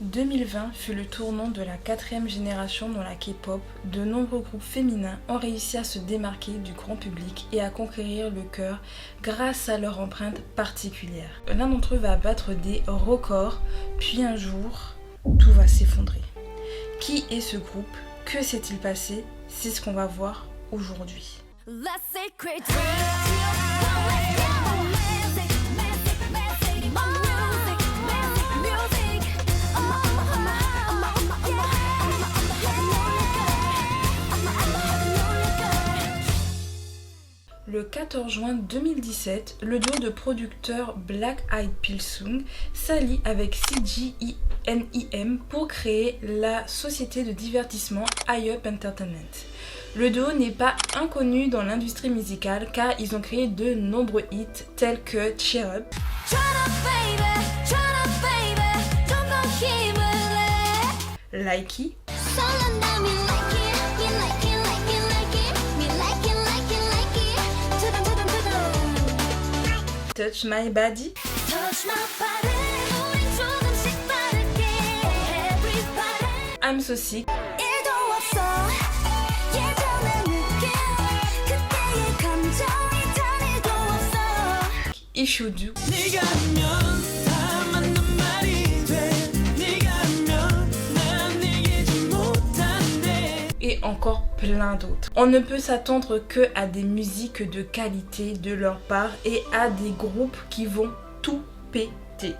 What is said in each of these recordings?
2020 fut le tournant de la 4e génération dans la K-pop. De nombreux groupes féminins ont réussi à se démarquer du grand public et à conquérir le cœur grâce à leur empreinte particulière. L'un d'entre eux va battre des records, puis un jour, tout va s'effondrer. Qui est ce groupe? Que s'est-il passé? C'est ce qu'on va voir aujourd'hui. Le 14 juin 2017, le duo de producteurs Black Eyed Pilseung s'allie avec CGENIM pour créer la société de divertissement I-UP Entertainment. Le duo n'est pas inconnu dans l'industrie musicale car ils ont créé de nombreux hits tels que Cheer Up, Likey, Touch My Body, I'm So Sick, It Should Do et encore plein d'autres. On ne peut s'attendre que à des musiques de qualité de leur part et à des groupes qui vont tout péter.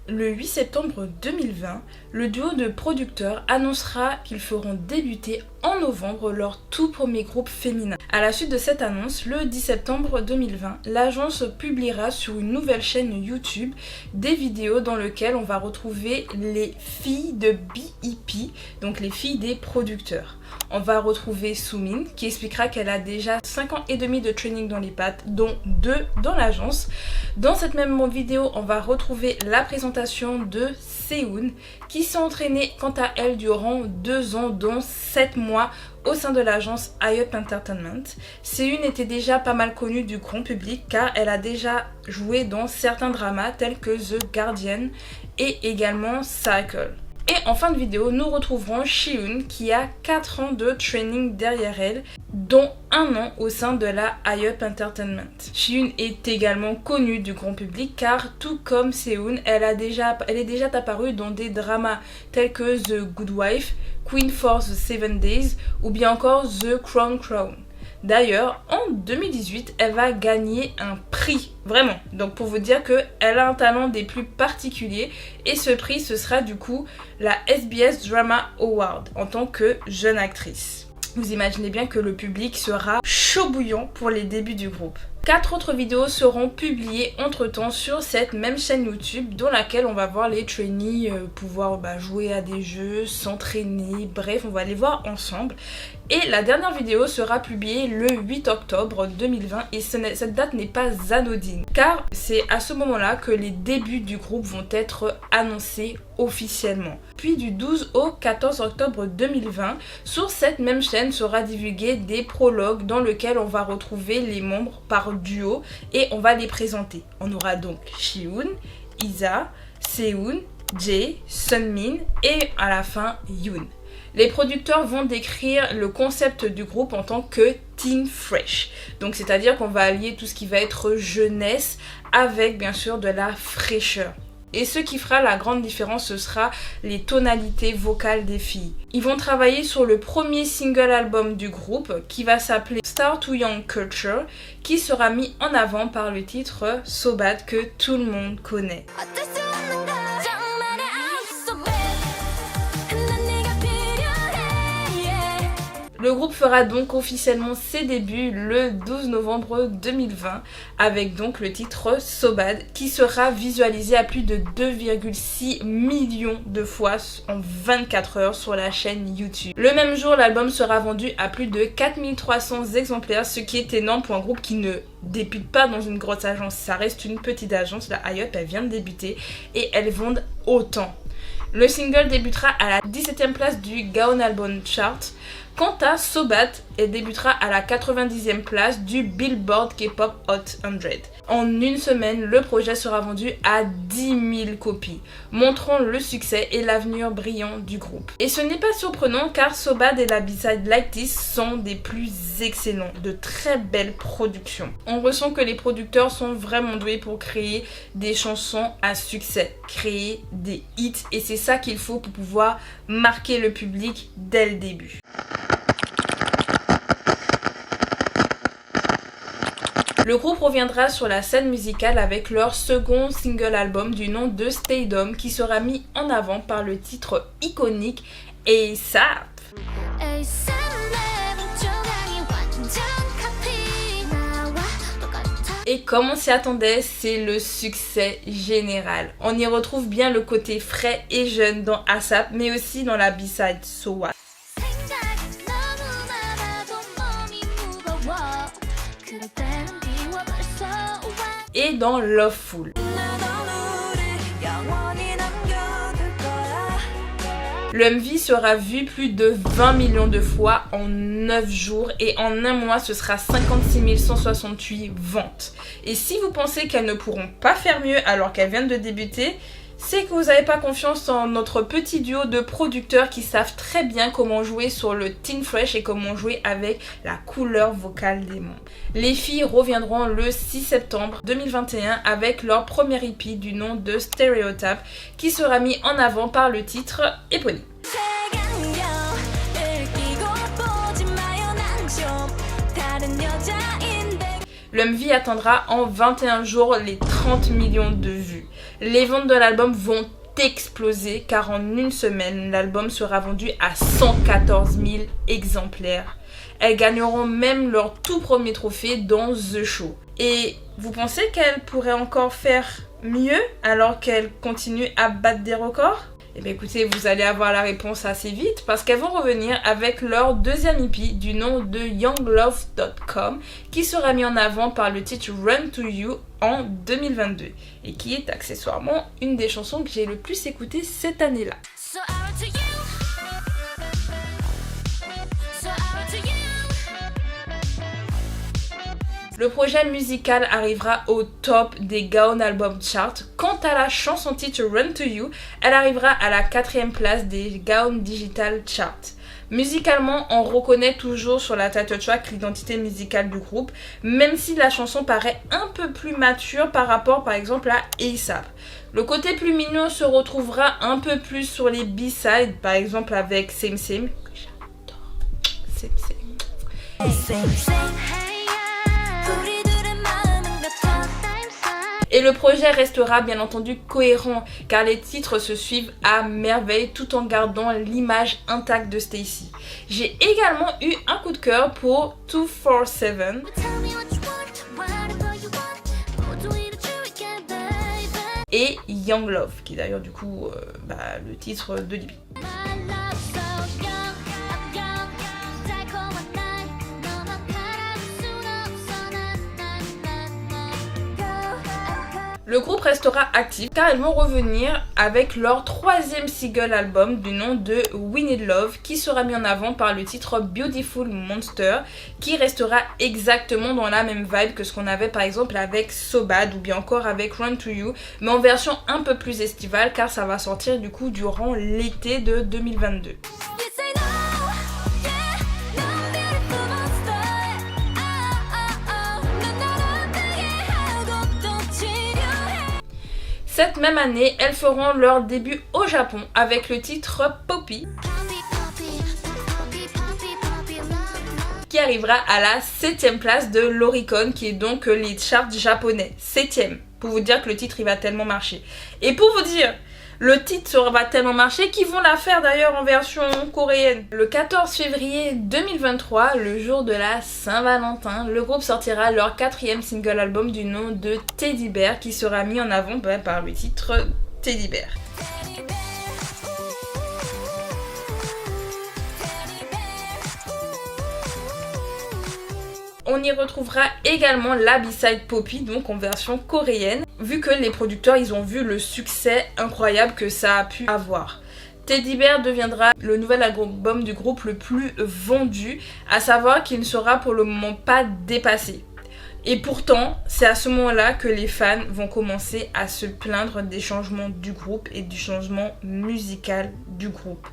Le 8 septembre 2020, le duo de producteurs annoncera qu'ils feront débuter en novembre leur tout premier groupe féminin. À la suite de cette annonce, le 10 septembre 2020, l'agence publiera sur une nouvelle chaîne YouTube des vidéos dans lesquelles on va retrouver les filles de BEP, donc les filles des producteurs. On va retrouver Sumin qui expliquera qu'elle a déjà 5 ans et demi de training dans les pattes, dont 2 dans l'agence. Dans cette même vidéo, on va retrouver la présentation de Seeun qui s'est entraînée quant à elle durant 2 ans, dont 7 mois au sein de l'agence I-UP Entertainment. Seeun était déjà pas mal connue du grand public car elle a déjà joué dans certains dramas tels que The Guardian et également Cycle. Et en fin de vidéo, nous retrouverons Shiun qui a 4 ans de training derrière elle, dont 1 an au sein de la I-UP Entertainment. Shiun est également connue du grand public car tout comme Seeun, elle est déjà apparue dans des dramas tels que The Good Wife, Queen for the 7 Days ou bien encore The Crown. D'ailleurs, en 2018, elle va gagner un prix, vraiment. Donc pour vous dire qu'elle a un talent des plus particuliers et ce prix, ce sera du coup la SBS Drama Award en tant que jeune actrice. Vous imaginez bien que le public sera chaud bouillant pour les débuts du groupe. 4 autres vidéos seront publiées entre temps sur cette même chaîne YouTube dans laquelle on va voir les trainees pouvoir jouer à des jeux, s'entraîner, bref on va les voir ensemble. Et la dernière vidéo sera publiée le 8 octobre 2020 et cette date n'est pas anodine car c'est à ce moment-là que les débuts du groupe vont être annoncés officiellement. Puis du 12 au 14 octobre 2020, sur cette même chaîne sera divulgué des prologues dans lesquels on va retrouver les membres par duo et on va les présenter. On aura donc Shiun, Isa, Seeun, Jae, Sunmin et à la fin Yoon. Les producteurs vont décrire le concept du groupe en tant que teen fresh. Donc c'est-à-dire qu'on va allier tout ce qui va être jeunesse avec bien sûr de la fraîcheur. Et ce qui fera la grande différence, ce sera les tonalités vocales des filles. Ils vont travailler sur le premier single album du groupe qui va s'appeler Star to Young Culture, qui sera mis en avant par le titre So Bad que tout le monde connaît. Le groupe fera donc officiellement ses débuts le 12 novembre 2020 avec donc le titre So Bad qui sera visualisé à plus de 2,6 millions de fois en 24 heures sur la chaîne YouTube. Le même jour, l'album sera vendu à plus de 4300 exemplaires, ce qui est énorme pour un groupe qui ne débute pas dans une grosse agence. Ça reste une petite agence, la I-UP, elle vient de débuter et elles vendent autant. Le single débutera à la 17e place du Gaon Album Chart. Quant à So Bad, elle débutera à la 90e place du Billboard K-Pop Hot 100. En une semaine, le projet sera vendu à 10 000 copies, montrant le succès et l'avenir brillant du groupe. Et ce n'est pas surprenant car So Bad et la B-side Like This sont des plus excellents, de très belles productions. On ressent que les producteurs sont vraiment doués pour créer des chansons à succès, créer des hits, et c'est ça qu'il faut pour pouvoir marquer le public dès le début. Le groupe reviendra sur la scène musicale avec leur second single album du nom de Stay Dumb qui sera mis en avant par le titre iconique ASAP. Et comme on s'y attendait, c'est le succès général. On y retrouve bien le côté frais et jeune dans ASAP, mais aussi dans la B-side So What. Et dans Loveful. Le MV sera vu plus de 20 millions de fois en 9 jours et en un mois ce sera 56 168 ventes. Et si vous pensez qu'elles ne pourront pas faire mieux alors qu'elles viennent de débuter, c'est que vous n'avez pas confiance en notre petit duo de producteurs qui savent très bien comment jouer sur le teen fresh et comment jouer avec la couleur vocale des membres. Les filles reviendront le 6 septembre 2021 avec leur premier EP du nom de Stereotype qui sera mis en avant par le titre éponyme. Le MV atteindra en 21 jours les 30 millions de vues. Les ventes de l'album vont exploser car en une semaine, l'album sera vendu à 114 000 exemplaires. Elles gagneront même leur tout premier trophée dans The Show. Et vous pensez qu'elles pourraient encore faire mieux alors qu'elles continuent à battre des records ? Eh bien écoutez, vous allez avoir la réponse assez vite parce qu'elles vont revenir avec leur deuxième EP du nom de YoungLove.com qui sera mis en avant par le titre Run To You en 2022 et qui est accessoirement une des chansons que j'ai le plus écoutées cette année-là. Le projet musical arrivera au top des Gaon Album Chart. Quant à la chanson titre Run To You, elle arrivera à la 4e place des Gaon Digital Chart. Musicalement, on reconnaît toujours sur la title track l'identité musicale du groupe, même si la chanson paraît un peu plus mature par rapport par exemple à ASAP. Le côté plus mignon se retrouvera un peu plus sur les B-sides, par exemple avec Same Same, que j'adore. Same Same. Et le projet restera bien entendu cohérent car les titres se suivent à merveille tout en gardant l'image intacte de Stacey. J'ai également eu un coup de cœur pour 247 et Young Love qui est d'ailleurs du coup le titre de Libby. Le groupe restera actif car elles vont revenir avec leur 3e single album du nom de We Need Love qui sera mis en avant par le titre Beautiful Monster qui restera exactement dans la même vibe que ce qu'on avait par exemple avec So Bad ou bien encore avec Run To You mais en version un peu plus estivale car ça va sortir du coup durant l'été de 2022. Cette même année, elles feront leur début au Japon avec le titre Poppy qui arrivera à la 7e place de l'Oricon qui est donc les charts japonais. 7e, pour vous dire que le titre il va tellement marcher. Et pour vous dire, le titre va tellement marcher qu'ils vont la faire d'ailleurs en version coréenne. Le 14 février 2023, le jour de la Saint-Valentin, le groupe sortira leur 4e single album du nom de Teddy Bear qui sera mis en avant par le titre Teddy Bear. On y retrouvera également la B-side Poppy, donc en version coréenne, vu que les producteurs ils ont vu le succès incroyable que ça a pu avoir. Teddy Bear deviendra le nouvel album du groupe le plus vendu, à savoir qu'il ne sera pour le moment pas dépassé. Et pourtant, c'est à ce moment-là que les fans vont commencer à se plaindre des changements du groupe et du changement musical du groupe.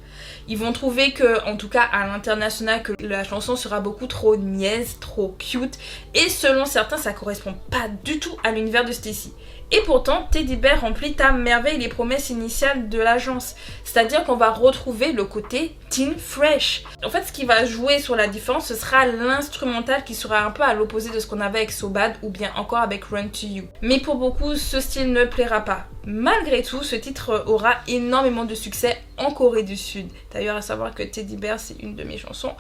Ils vont trouver que, en tout cas à l'international, que la chanson sera beaucoup trop niaise, trop cute, et selon certains, ça correspond pas du tout à l'univers de Stacy. Et pourtant, Teddy Bear remplit à merveille les promesses initiales de l'agence. C'est-à-dire qu'on va retrouver le côté teen fresh. En fait, ce qui va jouer sur la différence, ce sera l'instrumental qui sera un peu à l'opposé de ce qu'on avait avec So Bad ou bien encore avec Run To You. Mais pour beaucoup, ce style ne plaira pas. Malgré tout, ce titre aura énormément de succès en Corée du Sud. D'ailleurs, à savoir que Teddy Bear, c'est une de mes chansons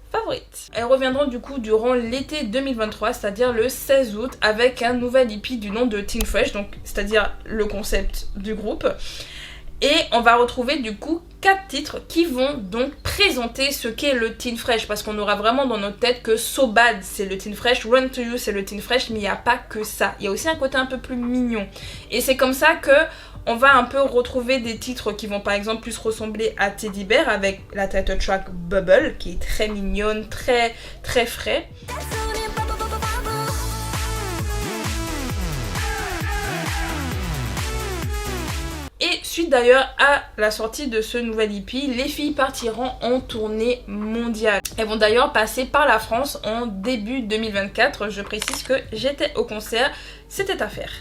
favorites. Elles reviendront du coup durant l'été 2023, c'est-à-dire le 16 août, avec un nouvel EP du nom de Teen Fresh, donc c'est-à-dire le concept du groupe. Et on va retrouver du coup 4 titres qui vont donc présenter ce qu'est le Teen Fresh, parce qu'on aura vraiment dans notre tête que So Bad c'est le Teen Fresh, Run To You c'est le Teen Fresh, mais il n'y a pas que ça. Il y a aussi un côté un peu plus mignon. Et c'est comme ça que on va un peu retrouver des titres qui vont par exemple plus ressembler à Teddy Bear avec la title track Bubble qui est très mignonne, très frais. Et suite d'ailleurs à la sortie de ce nouvel EP, les filles partiront en tournée mondiale. Elles vont d'ailleurs passer par la France en début 2024. Je précise que j'étais au concert, c'était à faire.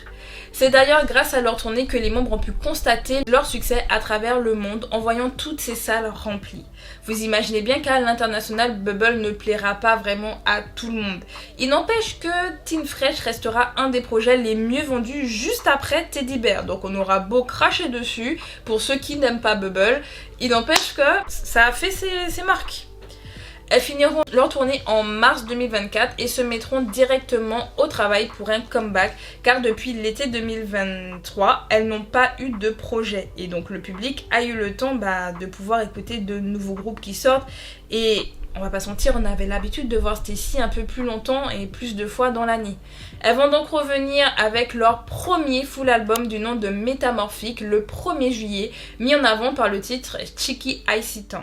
C'est d'ailleurs grâce à leur tournée que les membres ont pu constater leur succès à travers le monde en voyant toutes ces salles remplies. Vous imaginez bien qu'à l'international, Bubble ne plaira pas vraiment à tout le monde. Il n'empêche que Teen Fresh restera un des projets les mieux vendus juste après Teddy Bear. Donc on aura beau cracher dessus pour ceux qui n'aiment pas Bubble, il n'empêche que ça a fait ses marques. Elles finiront leur tournée en mars 2024 et se mettront directement au travail pour un comeback, car depuis l'été 2023, elles n'ont pas eu de projet. Et donc le public a eu le temps de pouvoir écouter de nouveaux groupes qui sortent. Et on va pas se mentir, on avait l'habitude de voir Stacy un peu plus longtemps et plus de fois dans l'année. Elles vont donc revenir avec leur premier full album du nom de Métamorphique le 1er juillet, mis en avant par le titre Cheeky Icy Tongue.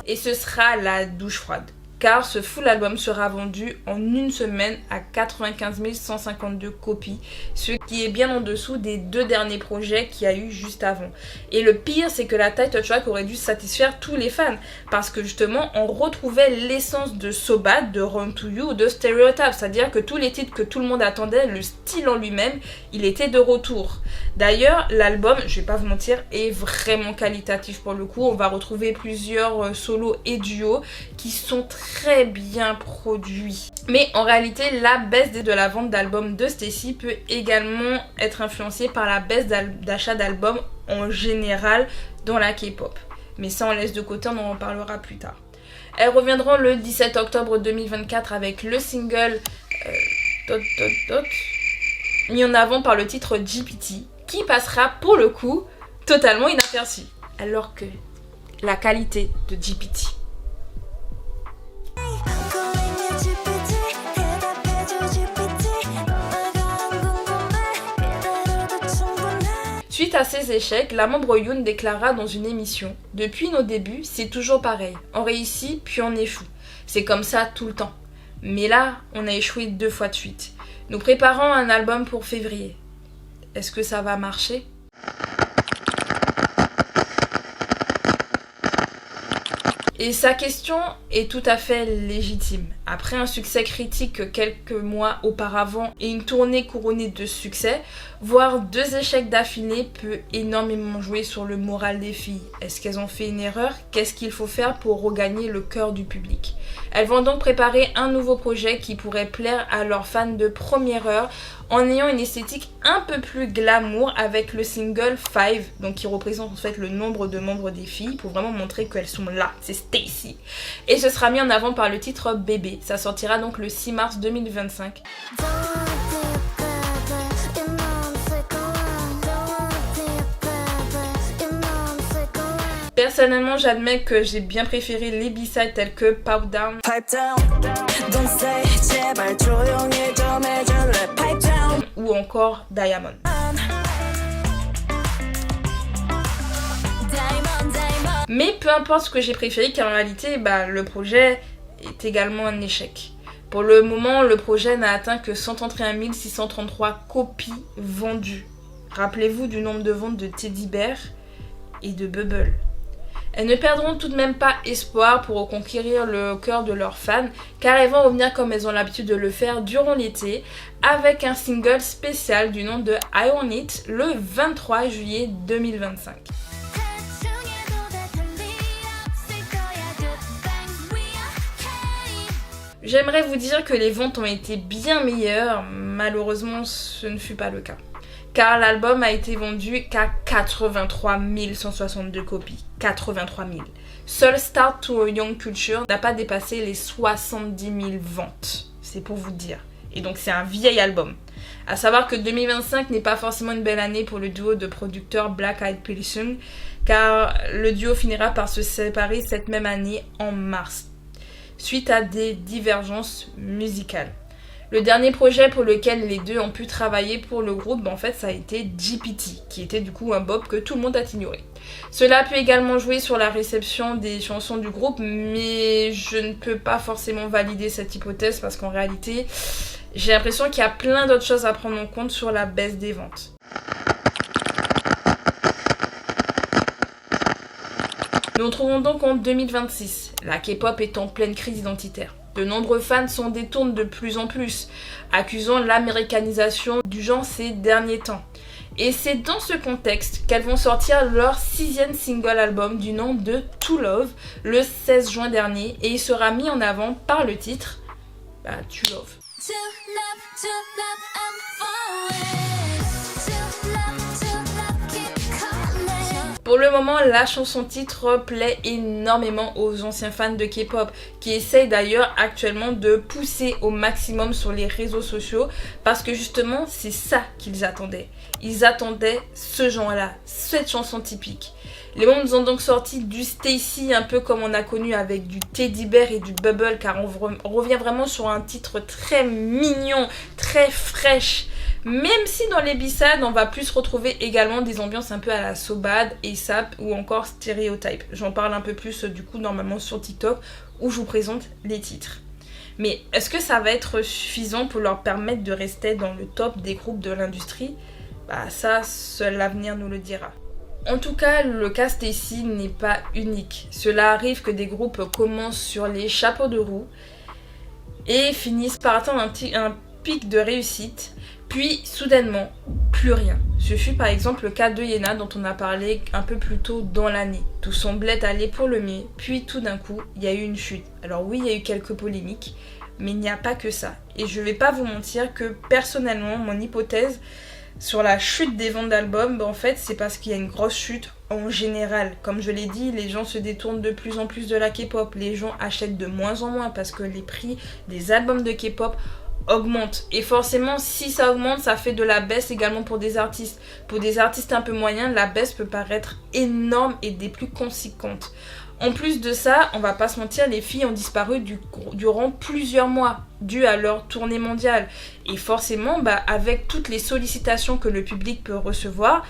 Et ce sera la douche froide, car ce full album sera vendu en une semaine à 95 152 copies, ce qui est bien en dessous des 2 derniers projets qu'il y a eu juste avant. Et le pire, c'est que la title track aurait dû satisfaire tous les fans, parce que justement, on retrouvait l'essence de So Bad, de Run To You, de Stereotype, c'est-à-dire que tous les titres que tout le monde attendait, le style en lui-même, il était de retour. D'ailleurs, l'album, je vais pas vous mentir, est vraiment qualitatif pour le coup. On va retrouver plusieurs solos et duos qui sont très bien produits. Mais en réalité, la baisse de la vente d'albums de Stacy peut également être influencée par la baisse d'achat d'albums en général dans la K-pop. Mais ça, on laisse de côté, on en reparlera plus tard. Elles reviendront le 17 octobre 2024 avec le single mis en avant par le titre GPT, qui passera pour le coup totalement inaperçu. Alors que la qualité de GPT. Suite à ces échecs, la membre Yoon déclara dans une émission « Depuis nos débuts, c'est toujours pareil. On réussit, puis on échoue. C'est comme ça tout le temps. Mais là, on a échoué 2 fois de suite. Nous préparons un album pour février. Est-ce que ça va marcher ? » Et sa question est tout à fait légitime. Après un succès critique quelques mois auparavant et une tournée couronnée de succès, voir 2 échecs d'affilée peut énormément jouer sur le moral des filles. Est-ce qu'elles ont fait une erreur ? Qu'est-ce qu'il faut faire pour regagner le cœur du public ? Elles vont donc préparer un nouveau projet qui pourrait plaire à leurs fans de première heure en ayant une esthétique un peu plus glamour avec le single 5, donc qui représente en fait le nombre de membres des filles pour vraiment montrer qu'elles sont là, c'est Stacy. Et ce sera mis en avant par le titre Bébé. Ça sortira donc le 6 mars 2025. Personnellement, j'admets que j'ai bien préféré les B-sides tels que Pipe Down ou encore Diamond. Mais peu importe ce que j'ai préféré, car en réalité, le projet est également un échec. Pour le moment, le projet n'a atteint que 131 633 copies vendues. Rappelez-vous du nombre de ventes de Teddy Bear et de Bubble. Elles ne perdront tout de même pas espoir pour reconquérir le cœur de leurs fans, car elles vont revenir comme elles ont l'habitude de le faire durant l'été, avec un single spécial du nom de I Want It le 23 juillet 2025. J'aimerais vous dire que les ventes ont été bien meilleures, malheureusement ce ne fut pas le cas. Car l'album a été vendu qu'à 83 162 copies. 83 000. Seul Start to a Young Culture n'a pas dépassé les 70 000 ventes. C'est pour vous dire. Et donc c'est un vieil album. À savoir que 2025 n'est pas forcément une belle année pour le duo de producteurs Black Eyed Peas, car le duo finira par se séparer cette même année en mars, suite à des divergences musicales. Le dernier projet pour lequel les deux ont pu travailler pour le groupe, en fait, ça a été GPT, qui était du coup un bop que tout le monde a ignoré. Cela a pu également jouer sur la réception des chansons du groupe, mais je ne peux pas forcément valider cette hypothèse parce qu'en réalité, j'ai l'impression qu'il y a plein d'autres choses à prendre en compte sur la baisse des ventes. Nous nous trouvons donc en 2026. La K-pop est en pleine crise identitaire. De nombreux fans s'en détournent de plus en plus, accusant l'américanisation du genre ces derniers temps. Et c'est dans ce contexte qu'elles vont sortir leur 6e single album du nom de To Love le 16 juin dernier, et il sera mis en avant par le titre To Love. Pour le moment, la chanson titre plaît énormément aux anciens fans de K-pop, qui essayent d'ailleurs actuellement de pousser au maximum sur les réseaux sociaux, parce que justement c'est ça qu'ils attendaient. Ils attendaient ce genre-là, cette chanson typique. Les membres nous ont donc sorti du Stacy, un peu comme on a connu avec du Teddy Bear et du Bubble, car on revient vraiment sur un titre très mignon, très fraîche. Même si dans les B-sides, on va plus retrouver également des ambiances un peu à la So Bad, A$AP ou encore Stereotype. J'en parle un peu plus du coup normalement sur TikTok où je vous présente les titres. Mais est-ce que ça va être suffisant pour leur permettre de rester dans le top des groupes de l'industrie ? Ça, seul l'avenir nous le dira. En tout cas, le cas Stacy n'est pas unique. Cela arrive que des groupes commencent sur les chapeaux de roue et finissent par atteindre un pic de réussite, puis soudainement, plus rien. Ce fut par exemple le cas de Yena dont on a parlé un peu plus tôt dans l'année. Tout semblait aller pour le mieux, puis tout d'un coup, il y a eu une chute. Alors oui, il y a eu quelques polémiques, mais il n'y a pas que ça. Et je vais pas vous mentir que personnellement, mon hypothèse sur la chute des ventes d'albums, en fait, c'est parce qu'il y a une grosse chute en général. Comme je l'ai dit, les gens se détournent de plus en plus de la K-pop. Les gens achètent de moins en moins parce que les prix des albums de K-pop augmente. Et forcément, si ça augmente, ça fait de la baisse également pour des artistes. Pour des artistes un peu moyens, la baisse peut paraître énorme et des plus conséquentes. En plus de ça, on va pas se mentir, les filles ont disparu durant plusieurs mois, dû à leur tournée mondiale. Et forcément, avec toutes les sollicitations que le public peut recevoir,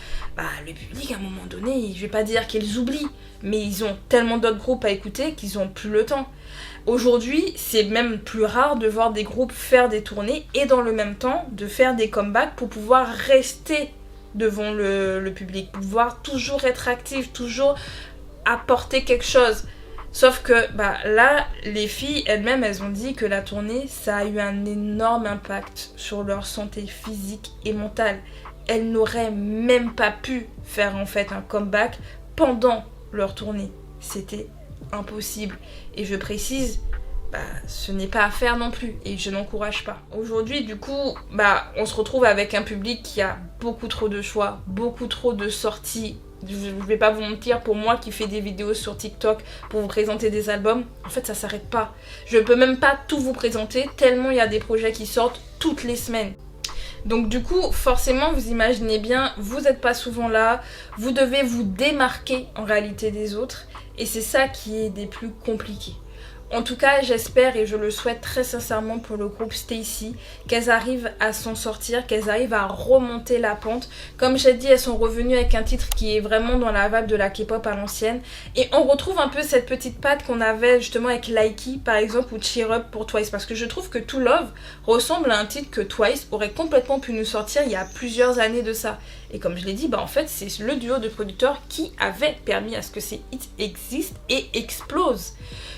le public, à un moment donné, je vais pas dire qu'ils oublient, mais ils ont tellement d'autres groupes à écouter qu'ils ont plus le temps. Aujourd'hui, c'est même plus rare de voir des groupes faire des tournées et dans le même temps de faire des comebacks pour pouvoir rester devant le public, pouvoir toujours être actif, toujours apporter quelque chose. Sauf que là, les filles elles-mêmes, elles ont dit que la tournée, ça a eu un énorme impact sur leur santé physique et mentale. Elles n'auraient même pas pu faire en fait un comeback pendant leur tournée. C'était impossible. Et je précise, ce n'est pas à faire non plus et je n'encourage pas. Aujourd'hui, du coup, on se retrouve avec un public qui a beaucoup trop de choix, beaucoup trop de sorties. Je vais pas vous mentir, pour moi qui fais des vidéos sur TikTok pour vous présenter des albums, en fait ça s'arrête pas. Je peux même pas tout vous présenter tellement il y a des projets qui sortent toutes les semaines. Donc du coup, forcément, vous imaginez bien, vous n'êtes pas souvent là, vous devez vous démarquer en réalité des autres et c'est ça qui est des plus compliqués. En tout cas, j'espère et je le souhaite très sincèrement pour le groupe STAYC qu'elles arrivent à s'en sortir, qu'elles arrivent à remonter la pente. Comme j'ai dit, elles sont revenues avec un titre qui est vraiment dans la vibe de la K-pop à l'ancienne. Et on retrouve un peu cette petite patte qu'on avait justement avec Likey par exemple ou Cheer Up pour Twice. Parce que je trouve que To Love ressemble à un titre que Twice aurait complètement pu nous sortir il y a plusieurs années de ça. Et comme je l'ai dit, en fait c'est le duo de producteurs qui avait permis à ce que ces hits existent et explosent.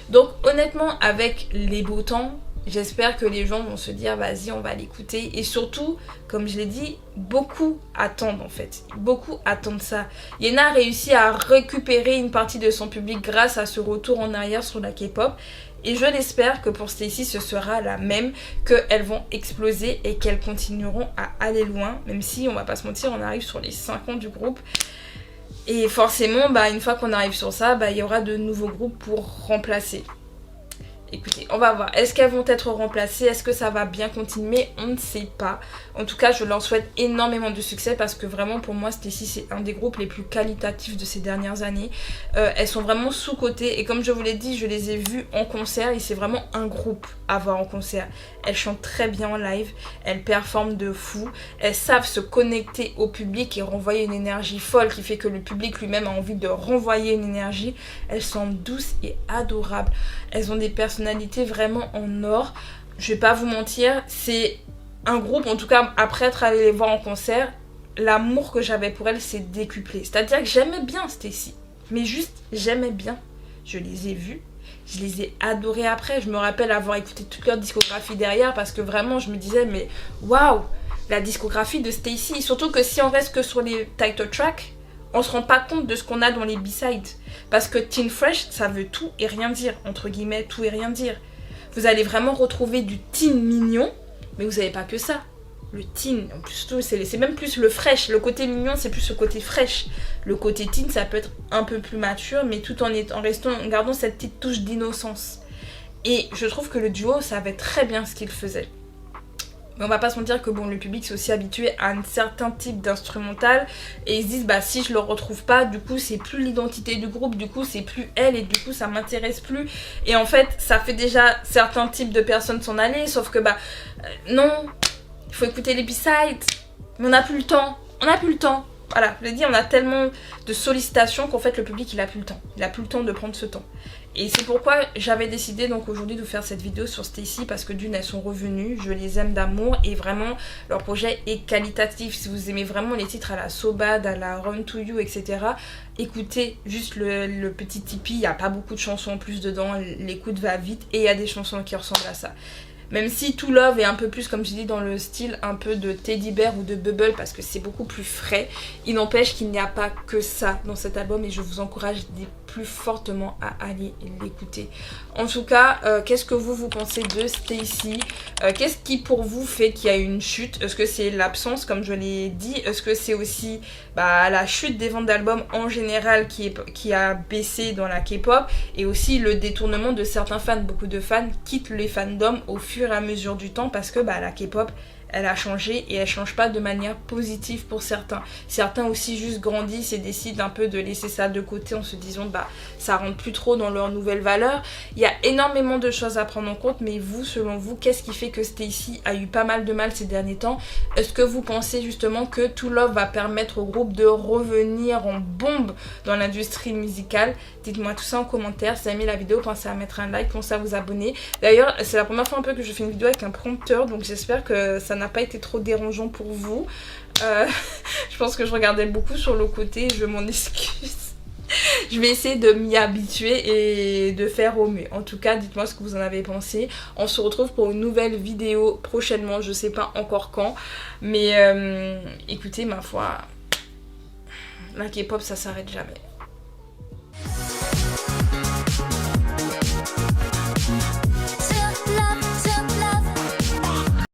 Donc honnêtement, avec les beaux temps, j'espère que les gens vont se dire vas-y on va l'écouter. Et surtout, comme je l'ai dit, beaucoup attendent en fait. Beaucoup attendent ça. Yena a réussi à récupérer une partie de son public grâce à ce retour en arrière sur la K-pop. Et je l'espère que pour STAYC ce sera la même, qu'elles vont exploser et qu'elles continueront à aller loin. Même si on va pas se mentir, on arrive sur les 5 ans du groupe. Et forcément, une fois qu'on arrive sur ça, il y aura de nouveaux groupes pour remplacer. Écoutez, on va voir. Est-ce qu'elles vont être remplacées? Est-ce que ça va bien continuer? On ne sait pas. En tout cas, je leur souhaite énormément de succès parce que vraiment, pour moi, STAYC, c'est un des groupes les plus qualitatifs de ces dernières années. Elles sont vraiment sous-cotées et comme je vous l'ai dit, je les ai vues en concert et c'est vraiment un groupe à voir en concert. Elles chantent très bien en live, elles performent de fou, elles savent se connecter au public et renvoyer une énergie folle qui fait que le public lui-même a envie de renvoyer une énergie. Elles sont douces et adorables. Elles ont des personnalités vraiment en or. Je vais pas vous mentir, c'est un groupe, en tout cas après être allé les voir en concert, l'amour que j'avais pour elles s'est décuplé. C'est-à-dire que j'aimais bien STAYC, mais juste j'aimais bien. Je les ai vues, je les ai adorées après. Je me rappelle avoir écouté toute leur discographie derrière parce que vraiment je me disais mais waouh, la discographie de STAYC. Surtout que si on reste que sur les title tracks, on se rend pas compte de ce qu'on a dans les B-sides. Parce que Teen Fresh, ça veut tout et rien dire, entre guillemets, tout et rien dire. Vous allez vraiment retrouver du teen mignon, mais vous n'avez pas que ça. Le teen, en plus, c'est même plus le fresh. Le côté mignon, c'est plus le côté fresh. Le côté teen, ça peut être un peu plus mature, mais tout en gardant cette petite touche d'innocence. Et je trouve que le duo savait très bien ce qu'il faisait. Mais on va pas se mentir que le public s'est aussi habitué à un certain type d'instrumental et ils se disent si je le retrouve pas, du coup c'est plus l'identité du groupe, du coup c'est plus elle et du coup ça m'intéresse plus. Et en fait ça fait déjà certains types de personnes s'en aller, sauf que non, il faut écouter les B-sides, mais on n'a plus le temps, Voilà, je l'ai dit, on a tellement de sollicitations qu'en fait le public il a plus le temps. Il a plus le temps de prendre ce temps. Et c'est pourquoi j'avais décidé donc aujourd'hui de faire cette vidéo sur STAYC parce que d'une elles sont revenues, je les aime d'amour et vraiment leur projet est qualitatif. Si vous aimez vraiment les titres à la So Bad, à la Run To You, etc. écoutez juste le petit Tipeee, il n'y a pas beaucoup de chansons en plus dedans, l'écoute va vite et il y a des chansons qui ressemblent à ça. Même si To Love est un peu plus, comme je dis, dans le style un peu de Teddy Bear ou de Bubble parce que c'est beaucoup plus frais, il n'empêche qu'il n'y a pas que ça dans cet album et je vous encourage plus fortement à aller l'écouter. En tout cas, qu'est-ce que vous pensez de STAYC? Qu'est-ce qui pour vous fait qu'il y a une chute? Est-ce que c'est l'absence, comme je l'ai dit? Est-ce que c'est aussi la chute des ventes d'albums en général qui a baissé dans la K-pop et aussi le détournement de certains fans? Beaucoup de fans quittent les fandoms au fur et à mesure du temps parce que la K-pop elle a changé et elle change pas de manière positive pour certains. Certains aussi juste grandissent et décident un peu de laisser ça de côté en se disant ça rentre plus trop dans leurs nouvelles valeurs. Il y a énormément de choses à prendre en compte, mais vous, selon vous, qu'est-ce qui fait que STAYC a eu pas mal de mal ces derniers temps? Est-ce que vous pensez justement que To Love va permettre au groupe de revenir en bombe dans l'industrie musicale? Dites-moi tout ça en commentaire. Si vous avez aimé la vidéo, pensez à mettre un like, pensez à vous abonner. D'ailleurs, c'est la première fois un peu que je fais une vidéo avec un prompteur, donc j'espère que ça n'a pas été trop dérangeant pour vous. Je pense que je regardais beaucoup sur le côté, je m'en excuse. Je vais essayer de m'y habituer et de faire au mieux. En tout cas, dites-moi ce que vous en avez pensé. On se retrouve pour une nouvelle vidéo prochainement, je sais pas encore quand. Mais écoutez, ma foi, la K-pop ça s'arrête jamais.